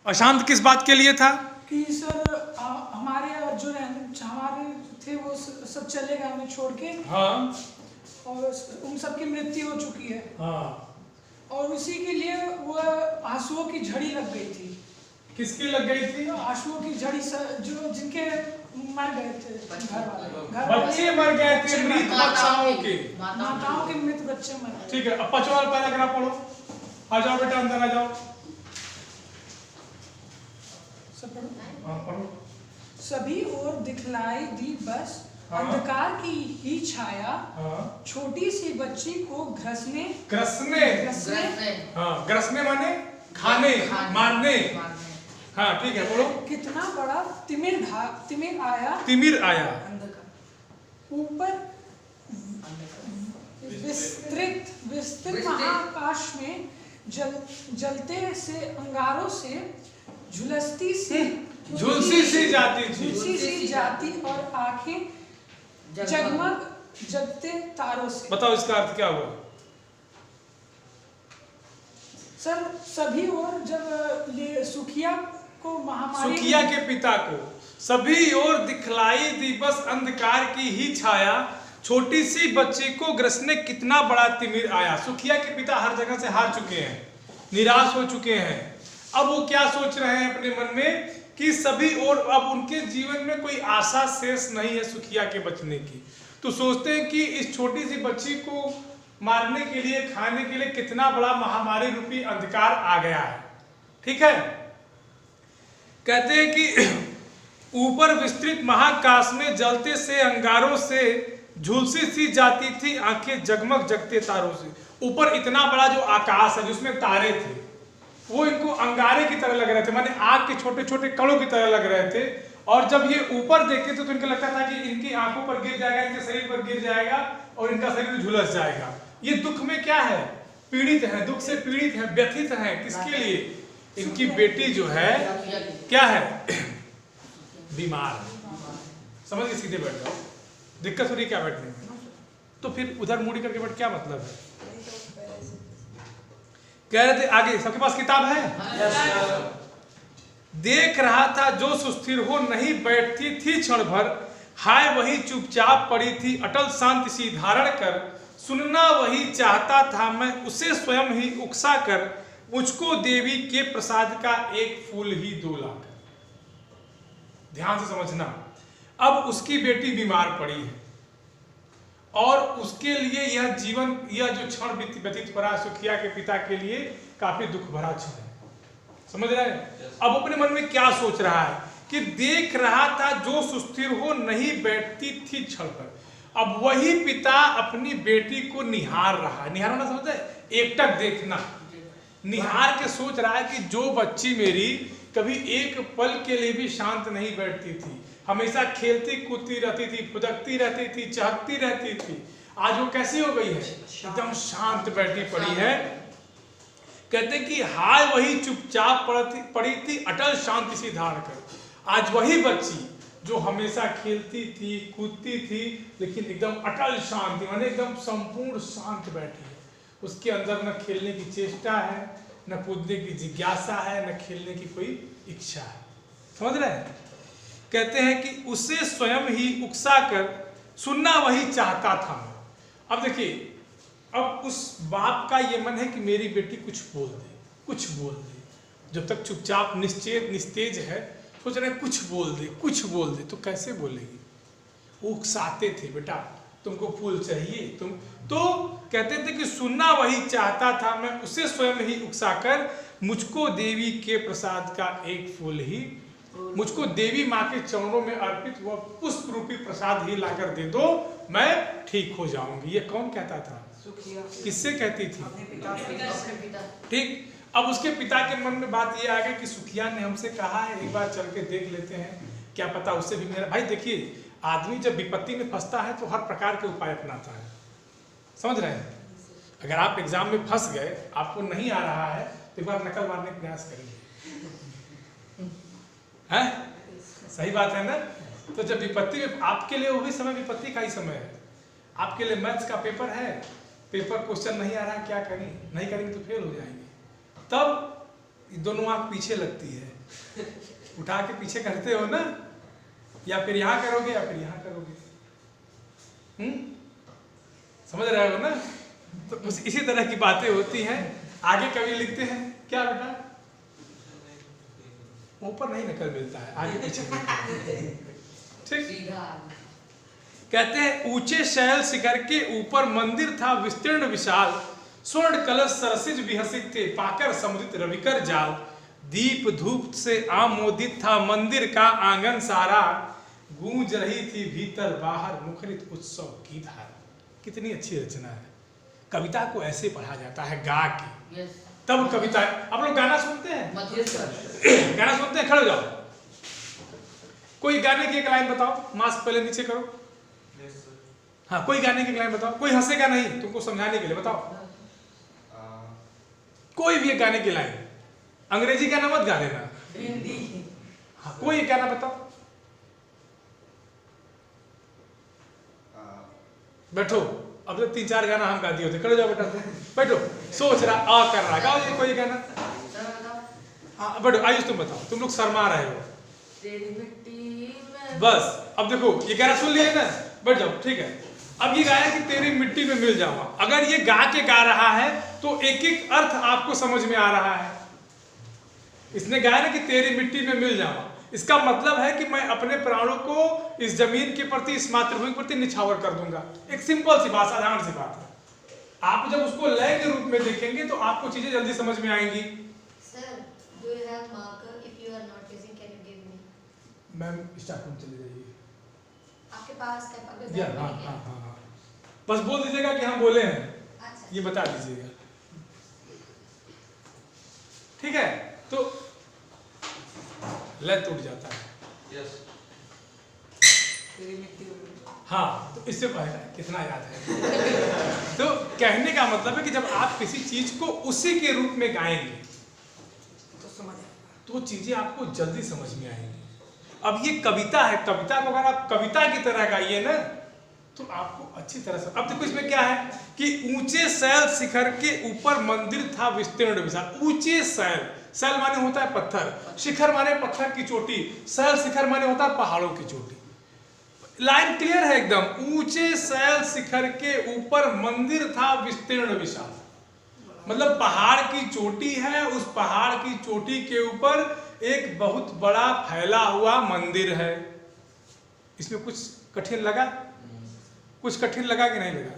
अशांत किस बात के लिए था? कि सर हमारे जो हमारे थे वो सब चले गए हमें छोड़ के। हाँ। और उन सब की मृत्यु हो चुकी है। हाँ। और उसी के लिए वो आंसुओं की झड़ी लग गई थी। किसकी लग गई थी? आंसुओं की झड़ी जो जिनके मर गए थे घर वाले, बच्चे मर गए थे, मृत बच्चाओं के, माताओं के मृत बच्चे मर गए। ठीक है। अब 5वां पैराग्राफ पढ़ो। आ जाओ बेटा, अंदर आ जाओ। सब पढ़ो। हाँ पढ़ो। सभी और दिखलाई दी बस हाँ। अंधकार की ही छाया, हाँ। छोटी सी बच्ची को ग्रसने हाँ, ग्रसने माने खाने, मारने। हाँ ठीक है, बोलो। कितना बड़ा तिमिर आया, तिमिर आया, ऊपर विस्तृत महाकाश में जलते से अंगारों से झुलसी सी जाती और आंखें जगमग जगते तारों से। बताओ इसका अर्थ क्या हुआ? सर सभी और जब सुखिया को महामारी, सुखिया के पिता को सभी और दिखलाई दी बस अंधकार की ही छाया, छोटी सी बच्ची को ग्रसने कितना बड़ा तिमिर आया। सुखिया के पिता हर जगह से हार चुके हैं, निराश हो चुके हैं। अब वो क्या सोच रहे हैं अपने मन में कि सभी और अब उनके जीवन में कोई आशा शेष नहीं है सुखिया के बचने की। तो सोचते हैं कि इस छोटी सी बच्ची को मारने के लिए, खाने के लिए कितना बड़ा महामारी रूपी अंधकार आ गया है। ठीक है, कहते हैं कि ऊपर विस्तृत महाकाश में जलते से अंगारों से झुलसी सी जाती थी आंखें जगमग जगते तारों से। ऊपर इतना बड़ा जो आकाश है जिसमें तारे थे, वो इनको अंगारे की तरह लग रहे थे, माने आग के छोटे छोटे कणों की तरह लग रहे थे। और जब ये ऊपर देखते थे तो इनको लगता था कि इनकी आंखों पर गिर जाएगा, इनके शरीर पर गिर जाएगा और इनका शरीर झुलस जाएगा। ये दुख में क्या है? पीड़ित है, दुख से पीड़ित है, व्यथित है। किसके लिए? इनकी बेटी जो है क्या है? बीमार है। समझ के सीधे बैठ जाओ, दिक्कत हो रही क्या बैठने में? तो फिर उधर मुड़ी करके बैठ, क्या मतलब है? कह रहे थे आगे, सबके पास किताब है? देख रहा था जो सुस्थिर हो नहीं बैठती थी क्षण भर, हाय वही चुपचाप पड़ी थी अटल शांति सी धारण कर, सुनना वही चाहता था मैं उसे स्वयं ही उकसा कर, मुझको देवी के प्रसाद का एक फूल ही दो लाकर। ध्यान से समझना, अब उसकी बेटी बीमार पड़ी है और उसके लिए यह जीवन, यह जो क्षण व्यतीत हो रहा है सुखिया के पिता के लिए काफी दुख भरा क्षण है। समझ रहे हैं? अब अपने मन में क्या सोच रहा है कि देख रहा था जो सुस्थिर हो नहीं बैठती थी क्षण पर। अब वही पिता अपनी बेटी को निहार रहा है। निहारना समझते हैं? एकटक देखना, निहार के सोच रहा है कि जो बच्ची मेरी कभी एक पल के लिए भी शांत नहीं बैठती थी, हमेशा खेलती कूदती रहती थी, फुदकती रहती थी, चहकती रहती थी, आज वो कैसी हो गई है? एकदम शांत बैठी पड़ी है। कहते कि हाय वही चुपचाप पड़ी थी अटल शांति सी धारण कर। आज वही बच्ची जो हमेशा खेलती थी, कूदती थी, लेकिन एकदम अटल शांति माने एकदम संपूर्ण शांत बैठी है। उसके अंदर न खेलने की चेष्टा है, न कूदने की जिज्ञासा है, न खेलने की कोई इच्छा है। समझ रहे हैं? कहते हैं कि उसे स्वयं ही उकसा कर सुनना वही चाहता था मैं। अब देखिए, अब उस बाप का ये मन है कि मेरी बेटी कुछ बोल दे, कुछ बोल दे। जब तक चुपचाप निस्तेज है, सोच रहे कुछ बोल दे, कुछ बोल दे। तो कैसे बोलेगी? वो उकसाते थे, बेटा तुमको फूल चाहिए, तुम तो कहते थे कि सुनना वही चाहता था मैं उसे स्वयं ही उकसाकर, मुझको देवी के प्रसाद का एक फूल ही, मुझको देवी माँ के चरणों में अर्पित वह पुष्प रूपी प्रसाद ही लाकर दे दो, मैं ठीक हो जाऊंगी। ये कौन कहता था? किससे कहती थी? ठीक। अब उसके पिता के मन में बात ये आ गई कि सुखिया ने हमसे कहा है एक बार चल के देख लेते हैं, क्या पता उससे भी मेरा। भाई देखिए, आदमी जब विपत्ति में फंसता है तो हर प्रकार के उपाय अपनाता है। समझ रहे हैं? अगर आप एग्जाम में फंस गए, आपको नहीं आ रहा है, तो एक बार नकल मारने का प्रयास करेंगे। है? सही बात है ना? तो जब विपत्ति में, आपके लिए वही समय विपत्ति का ही समय है। आपके लिए मैथ्स का पेपर है, पेपर क्वेश्चन नहीं आ रहा, क्या करें? नहीं करेंगे तो फेल हो जाएंगे। तब दोनों आंख पीछे लगती है, उठा के पीछे करते हो ना, या फिर यहाँ करोगे या फिर यहाँ करोगे। समझ रहे हो ना? तो इसी तरह की बातें होती हैं। आगे कवि लिखते हैं क्या बेटा, ऊपर नहीं नकल मिलता है, आगे पीछे। ठीक, कहते हैं ऊंचे शैल शिखर के ऊपर मंदिर था विस्तीर्ण विशाल, स्वर्ण कलश सरसिज विहसित थे पाकर समुदित रविकर जाल, दीप धूप से आमोदित था मंदिर का आंगन सारा, गूंज रही थी भीतर बाहर मुखरित उत्सव की धारा। कितनी अच्छी रचना है। कविता को ऐसे पढ़ा जाता है गा के, तब कविता। आप लोग गाना सुनते हैं? गाना सुनते हैं? खड़े हो जाओ, कोई गाने की एक लाइन बताओ। मास्क पहले नीचे करो। हाँ, कोई गाने की एक लाइन बताओ। कोई हंसेगा नहीं, तुमको समझाने के लिए बताओ। कोई भी एक गाने की लाइन, अंग्रेजी गाना मत गा लेना। हाँ, कोई एक गाना बताओ। बैठो, अब तो 3-4 गाना हम गा दिए होते। खड़े जाओ बेटा, बैठो। सोच रहा आ कर रहा, गाओ ये कोई गाना। हाँ बैठो, आयुष तुम बताओ, तुम लोग शर्मा रहे हो। बस अब देखो ये गाना सुन लिया ना, बैठ जाओ। ठीक है, अब ये गाया कि तेरी मिट्टी में मिल जाऊंगा। अगर ये गा के गा रहा है तो एक एक अर्थ आपको समझ में आ रहा है। इसने गाया ना कि तेरी मिट्टी में मिल जाऊंगा, इसका मतलब है कि मैं अपने प्राणों को इस जमीन के प्रति, इस मातृभूमि के प्रति निछावर कर दूंगा। एक सिंपल सी बात, साधारण सी बात है। आप जब उसको लय के रूप में देखेंगे तो आपको चीजें जल्दी समझ में आएंगी। Sir, do you have marker? If you are not using, can you give me? Ma'am staff room चले जाइए। आपके पास क्या या हाँ हाँ हाँ हाँ, बस बोल दीजिएगा कि हम बोले हैं। अच्छा, ये बता दीजिएगा, ठीक है? तो लय टूट जाता है। यस। हाँ, तो इससे पहले कितना याद है। तो कहने का मतलब है कि जब आप किसी चीज को उसी के रूप में गाएंगे तो चीजें आपको जल्दी समझ में आएंगी। अब ये कविता है, कविता को अगर आप कविता की तरह गाइए ना तो आपको अच्छी तरह से। अब देखो इसमें क्या है कि ऊंचे शैल शिखर के ऊपर मंदिर था विस्तीर्ण विशाल। ऊंचे शैल, शैल माने होता है पत्थर, शिखर माने पत्थर की चोटी, शैल शिखर माने होता है पहाड़ों की चोटी। लाइन क्लियर है एकदम। ऊंचे शैल शिखर के ऊपर मंदिर था विस्तीर्ण विशाल, मतलब पहाड़ की चोटी है, उस पहाड़ की चोटी के ऊपर एक बहुत बड़ा फैला हुआ मंदिर है। इसमें कुछ कठिन लगा? कुछ कठिन लगा कि नहीं लगा?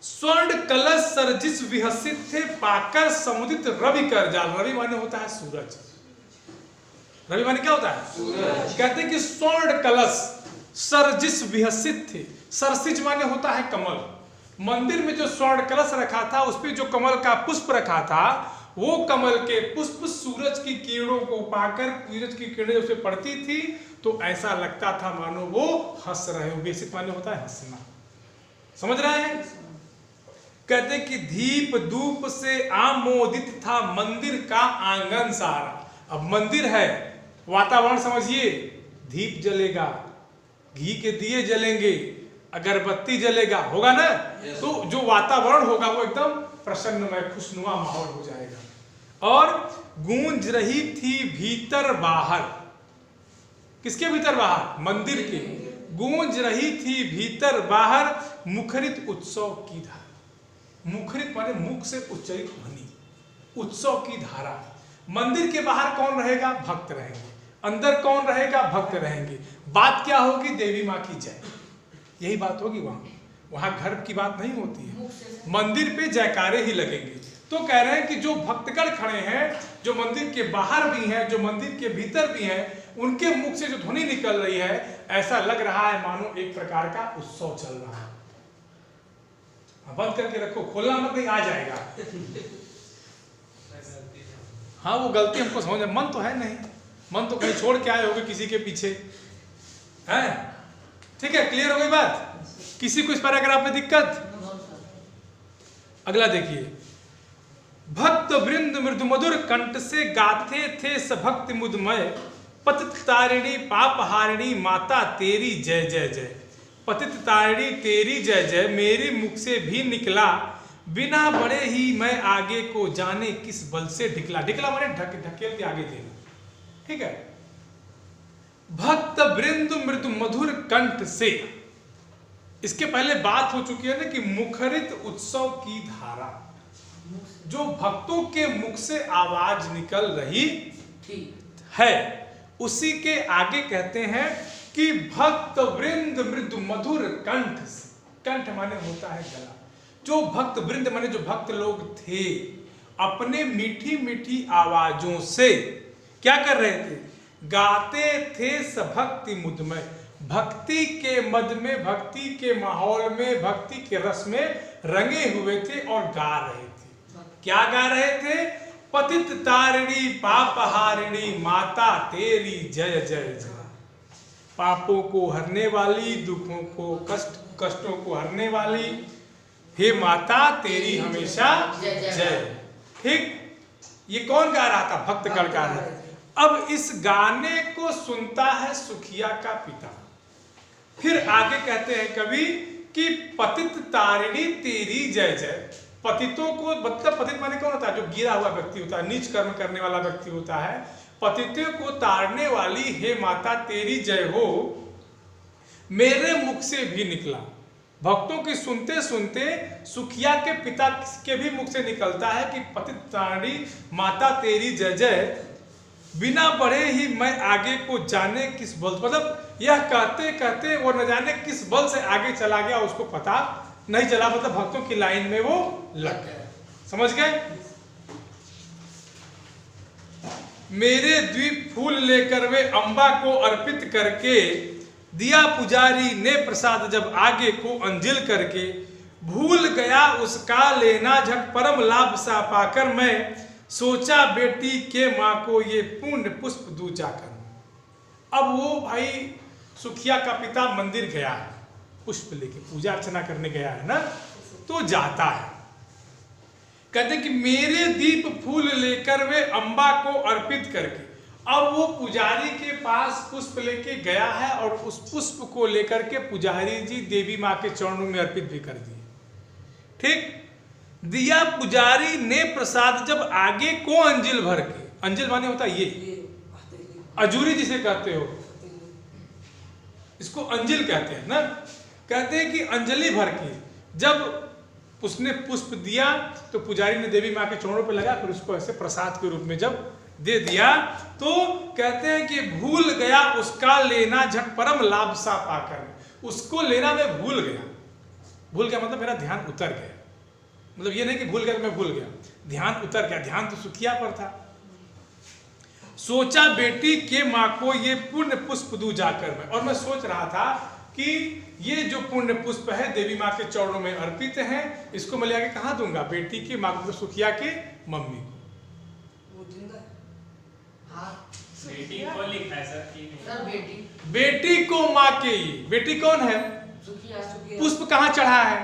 स्वर्ण कलश सरजिस विहसित थे पाकर समुदित रवि कर जाल। रवि माने होता है सूरज। रवि माने क्या होता है? सूरज। कहते हैं कि स्वर्ण कलश सरजिस विहसित थे। सरसिज माने होता है कमल। मंदिर में जो स्वर्ण कलश रखा था उस पे जो कमल का पुष्प रखा था, वो कमल के पुष्प सूरज की किरणों को पाकर, सूरज की किरणें उस पे पड़ती थी तो ऐसा लगता था मानो वो हंस रहे हो। बेसिक माने होता है हंसना। समझ रहे हैं? कहते कि दीप धूप से आमोदित था मंदिर का आंगन सारा। अब मंदिर है, वातावरण समझिए, दीप जलेगा, घी के दिए जलेंगे, अगरबत्ती जलेगा, होगा ना? तो जो वातावरण होगा वो एकदम प्रसन्नमय खुशनुमा माहौल हो जाएगा। और गूंज रही थी भीतर बाहर। किसके भीतर बाहर? मंदिर के। गूंज रही थी भीतर बाहर मुखरित उत्सव की धारा। मुखरित माने मुख से उच्चरित ध्वनि, उत्सव की धारा। मंदिर के बाहर कौन रहेगा? भक्त रहेंगे। अंदर कौन रहेगा? भक्त रहेंगे। बात क्या होगी? देवी माँ की जय, यही बात होगी। वहां घर की बात नहीं होती है, मंदिर पे जयकारे ही लगेंगे। तो कह रहे हैं कि जो भक्तगण खड़े हैं, जो मंदिर के बाहर भी हैं, जो मंदिर के भीतर भी हैं, उनके मुख से जो ध्वनि निकल रही है, ऐसा लग रहा है मानो एक प्रकार का उत्सव चल रहा है। बंद करके रखो, खोलना मत, नहीं आ जाएगा। हाँ, वो गलती हमको समझ, मन तो है नहीं, मन तो कहीं छोड़ के आए होगे किसी के पीछे, है? ठीक है, क्लियर हो गई बात? किसी को इस पैराग्राफ में दिक्कत? अगला देखिए। भक्त वृंद मृदु मधुर कंठ से गाते थे सभक्ति मुदमय, पतित तारिणी पाप हारिणी माता तेरी जय जय जय। पतित तारिणी तेरी जय जय, मेरे मुख से भी निकला बिना बड़े ही मैं आगे को जाने किस बल से ढिकला, ढिकला माने ढकेल के आगे देना, ठीक है। भक्त वृंद मृदु मधुर कंठ से, इसके पहले बात हो चुकी है ना कि मुखरित उत्सव की धारा, जो भक्तों के मुख से आवाज निकल रही है, उसी के आगे कहते हैं कि भक्त वृंद मृदु मधुर कंठ से, कंठ माने होता है गला, जो भक्त वृंद माने जो भक्त लोग थे अपने मीठी मीठी आवाजों से क्या कर रहे थे, गाते थे सभक्ति मुद में, भक्ति के मद में, भक्ति के माहौल में, भक्ति के रस में रंगे हुए थे और गा रहे थे। क्या गा रहे थे, पतित तारिणी पापहारिणी माता तेरी जय जय जय, पापों को हरने वाली, दुखों को कष्टों को हरने वाली, हे माता तेरी हमेशा जय। ठीक, ये कौन गा रहा था, भक्तगण गा रहे थे। अब इस गाने को सुनता है सुखिया का पिता, फिर आगे कहते हैं कवि कि पतित तारिणी तेरी जय जय। पतितों को मतलब, पतित माने कौन होता है, जो गिरा हुआ व्यक्ति होता है, नीच कर्म करने वाला व्यक्ति होता है। पतितों को तारने वाली हे माता तेरी जय हो, मेरे मुख से भी निकला। भक्तों की सुनते सुनते सुखिया के पिता के भी मुख से निकलता है कि पतित तारिणी माता तेरी जय जय, बिना बढ़े ही मैं आगे को जाने किस बल, मतलब यह कहते कहते वो न जाने किस बल से आगे चला गया, उसको पता नहीं चला, मतलब भक्तों की लाइन में वो लग गया। समझ गए। मेरे द्वीप फूल लेकर वे अम्बा को अर्पित करके, दिया पुजारी ने प्रसाद जब आगे को अंजिल करके, भूल गया उसका लेना झट परम लाभ सा पाकर, मैं सोचा बेटी के माँ को ये पुण्य पुष्प दूं जाकर। अब वो भाई सुखिया का पिता मंदिर गया है, पुष्प लेके पूजा अर्चना करने गया है ना, तो जाता है, कहते कि मेरे दीप फूल लेकर वे अम्बा को अर्पित करके। अब वो पुजारी के पास पुष्प लेके गया है और उस पुष्प को लेकर के पुजारी जी देवी माँ के चरणों में अर्पित भी कर दिए। ठीक, दिया पुजारी ने प्रसाद जब आगे को अंजिल भर के, अंजिल माने होता है ये अजूरी जिसे कहते हो, इसको अंजिल कहते हैं ना। कहते हैं कि अंजलि भर के जब उसने पुष्प दिया तो पुजारी ने देवी माँ के चरणों पे लगा, फिर उसको ऐसे प्रसाद के रूप में जब दे दिया, तो कहते हैं कि भूल गया उसका लेना झट परम लाभ सा पाकर, उसको लेना मैं भूल गया। भूल गया मतलब मेरा ध्यान उतर गया, मतलब ये नहीं कि भूल गया तो मैं भूल गया, ध्यान उतर गया, ध्यान तो सुखिया पर था। सोचा बेटी के माँ को ये पुण्य पुष्प दूं जाकर मैं, और मैं सोच रहा था कि ये जो पुण्य पुष्प है देवी माँ के चरणों में अर्पित है, इसको मैं ले आके कहाँ दूंगा, बेटी की माँ को, सुखिया के मम्मी को। बेटी को लिखा है सर, बेटी को माँ के ही, बेटी कौन है, पुष्प कहाँ चढ़ा है,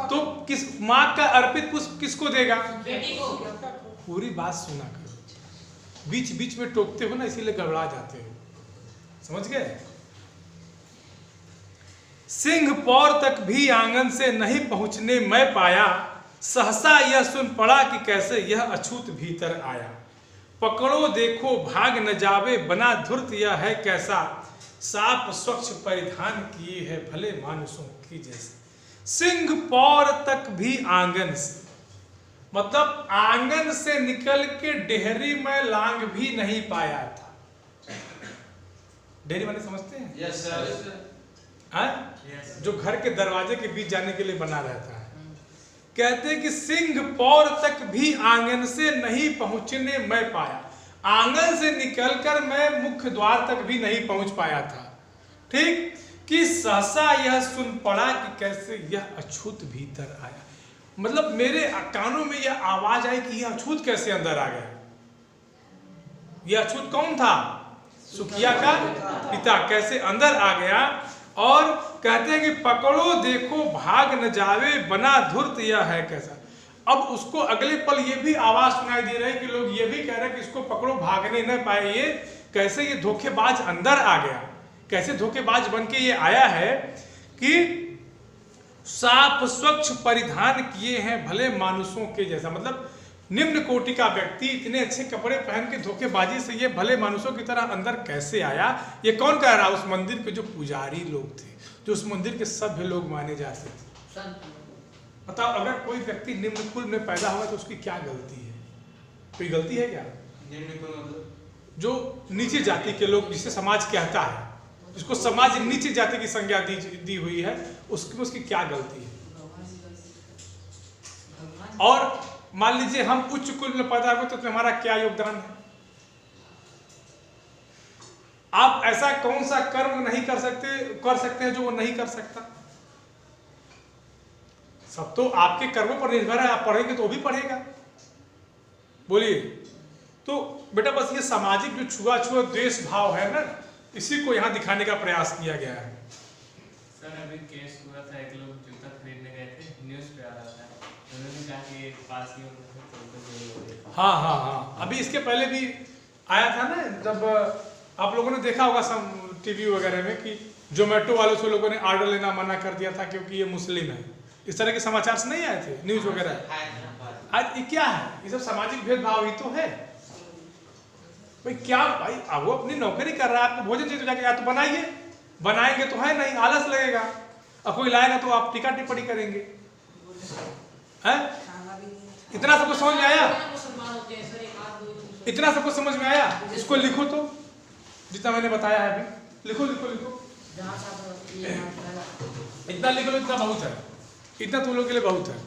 तो किस माँ का अर्पित पुष्प किसको देगा, बेटी को। पूरी बात सुना करो, बीच बीच में टोकते हो ना, इसीलिए गड़बड़ा जाते हो। समझ गए। सिंह पौर तक भी आंगन से नहीं पहुंचने मैं पाया, सहसा यह सुन पड़ा कि कैसे यह अछूत भीतर आया। पकड़ो देखो भाग न जावे, बना धुर्त यह है कैसा, साप स्वच्छ परिधान किए है भले मानुषों की जैसे। सिंह पौर तक भी आंगन से, मतलब आंगन से निकल के डेहरी में लांग भी नहीं पाया था। डेहरी माने समझते हैं? Yes sir. जो घर के दरवाजे के बीच जाने के लिए बना रहता है। कहते कि सिंह पौर तक भी आंगन से नहीं पहुंचने मैं पाया, आंगन से निकलकर मैं मुख्य द्वार तक भी नहीं पहुंच पाया था। ठीक, कि सहसा यह सुन पड़ा कि कैसे यह अछूत भीतर आया, मतलब मेरे कानों में यह आवाज आई कि यह अछूत कैसे अंदर आ गया। यह अछूत कौन था, सुखिया का पिता, कैसे अंदर आ गया। और कहते हैं कि पकड़ो देखो भाग न जावे, बना धुर्त यह है कैसा। अब उसको अगले पल ये भी आवाज सुनाई दे रही है कि लोग ये भी कह रहे हैं कि इसको पकड़ो भागने न पाए, ये कैसे ये धोखेबाज अंदर आ गया, कैसे धोखेबाज बन के ये आया है। कि साफ स्वच्छ परिधान किए हैं भले मानुषों के जैसा, मतलब निम्न कोटि का व्यक्ति इतने अच्छे कपड़े पहन के धोखेबाजी से ये भले मानुषों की तरह अंदर कैसे आया? ये कौन कह रहा? उस मंदिर के जो पुजारी लोग थे, जो उस मंदिर के सभ्य लोग माने जाते थे। बताओ, अगर कोई व्यक्ति निम्न कुल में पैदा हुआ तो उसकी क्या गलती है? कोई गलती है क्या? निम्न कुल मतलब जो नीचे जाति के लोग, जिसे समाज कहता है, जिसको समाज नीचे जाति की संज्ञा दी हुई है, उसकी क्या गलती है? और मान लीजिए हम उच्च कुल में पैदा हुए तो हमारा क्या योगदान है? आप ऐसा कौन सा कर्म नहीं कर सकते हैं जो वो नहीं कर सकता? सब तो आपके कर्मों पर निर्भर है। आप पढ़ेंगे तो वो भी पढ़ेगा। बोलिए। तो बेटा बस ये सामाजिक जो छुआछूत द्वेष भाव है ना, इसी को यहाँ दिखाने का प्रयास किया गया है। सर अभी केस हुआ था, एक लोग जूता खरीदने गए थे, न्यूज़ पे आ रहा था, उन्होंने कहा कि पास ही होने। हाँ, अभी इसके पहले भी आया था ना, जब आप लोगों ने देखा होगा टीवी वगैरह में कि जोमेटो वालों से लोगों ने ऑर्डर लेना मना कर दिया था क्योंकि ये मुस्लिम है। इस तरह के समाचार से नहीं आए थे न्यूज वगैरह। आज ये क्या है? ये सब सामाजिक भेदभाव ही तो है भाई। क्या भाई, अब वो अपनी नौकरी कर रहा है, आपको भोजन चाहिए तो जाके या तो बनाइए, बनाएंगे तो है नहीं, आलस लगेगा। अब कोई लाएगा तो आप टीका टिप्पणी करेंगे, हैं? इतना सबको समझ में आया? इतना सबको समझ में आया? इसको लिखो तो, जितना मैंने बताया है अभी, लिखो। इतना लिखो, इतना बहुत है, इतना तुम लोग के लिए बहुत है।